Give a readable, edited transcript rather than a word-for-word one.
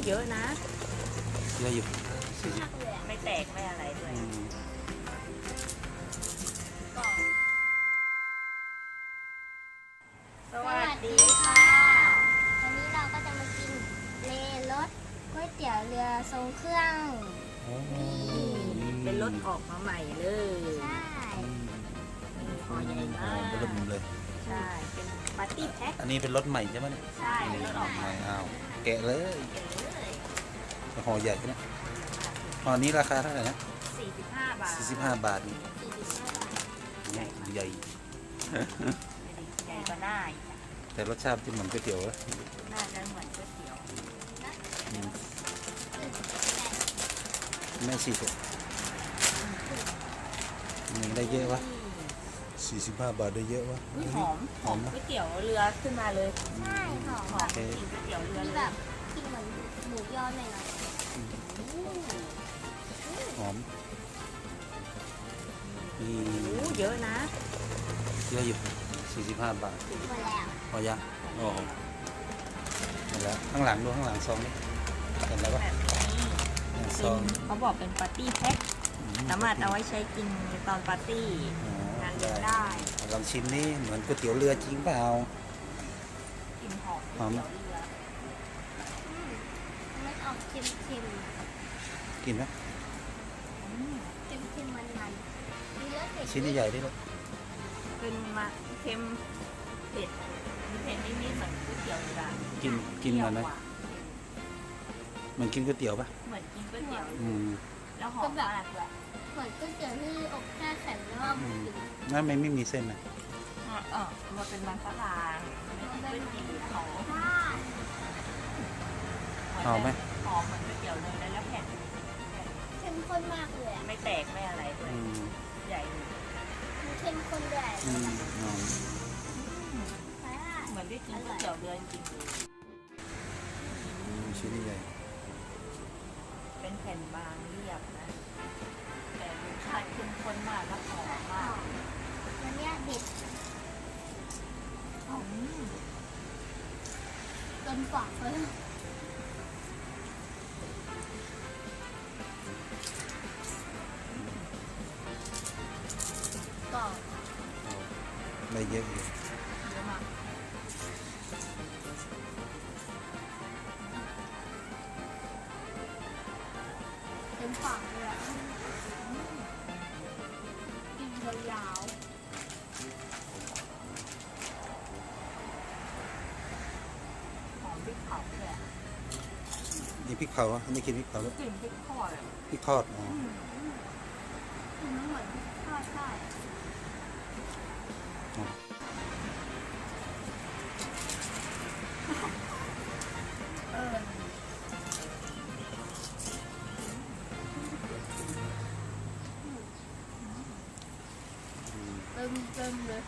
เยอะนะเยอะอยู่ไม่แตกไม่อะไรด้วยสวัสดีค่ะวันนี้เราก็จะมากินรสก๋วยเตี๋ยวเรือทรงเครื่องเป็นรถออกมาใหม่เลยใช่ห่อใหญ่มาก เริ่มเลยใช่เป็นปาร์ตี้แพ็คอันนี้เป็นรถใหม่ใช่ไหมเนี่ยใช่เป็นรถออก ให มา ม่อ้าวแกะเลยห่อใหญ่นะห่อนี้ราคาเท่าไหร่นะ45 บาท45 บาทนี่ 45 บาทใหญ่ ใหญ่กว่าหน้าอีก แต่รสชาติที่เหมือนก๋วยเตี๋ยวแล้ว น่าจะเหมือนก๋วยเตี๋ยวแม่40มันได้เยอะวะ45 บาทได้เยอะวะหอมก๋วยเตี๋ยวเรือขึ้นมาเลยใช่หอมแบบกินก๋วยเตี๋ยวเรือมีแบบกินเหมือนหมูยอหน่อยหอมนี่เยอะนะเยอะอยู่45 บาทหมดแล้ว พอยังโอ้โหหมดแล้วข้างหลังดูข้างหลังซองนี่เห็นแล้วปะซองเขาบอกเป็นปาร์ตี้แพ็คสามารถเอาไว้ใช้กินตอนปาร์ตี้งานเลี้ยงได้ลองชิมนี่เหมือนก๋วยเตี๋ยวเรือจริงเปล่ากินหอมก๋วยเตี๋ยวเรือมันออกเค็มกินไหมเค็มมันมีรสเผ็ดชิ้นใหญ่ๆได้เลย เป็นมาเค็มเผ็ดมีเผ็ดนิดๆเหมือนก๋วยเตี๋ยวเรือกินเหมือนไหมเหมือนกินก๋วยเตี๋ยวปะเหมือนกินก๋วยเตี๋ยวแล้วหอมมากเลยเหมือนก๋วยเตี๋ยวที่อบแช่แข็งแล้วเอามากินนั่นไม่มีเส้นนะมันเป็นมันฝรั่งไม่ใช่ก๋วยเตี๋ยวเขาหอมไหมหอมเหมือนก๋วยเตี๋ยวเลยแล้วแผ่นเข้มข้นมากเลยไม่แตกไม่อะไรด้วยใหญ่เข้มข้นด้วยเหมือนได้กินก๋วยเตี๋ยวเรือจริงๆชิ้นใหญ่เป็นแผ่นบางเรียบนะแต่รสชาติเข้มข้นมากและหอมมากวันนี้เด็ดจนปากเลยก็ได้เยอะอยู่เต็มปากเลยอ่ะกินยาวหอมพริกเผาเลยนี่พริกเผาอันนี้กินพริกเผาแล้วกลิ่นพริกทอดพริกทอดอ๋อมันเหมือนทอดใช่เต็มเลย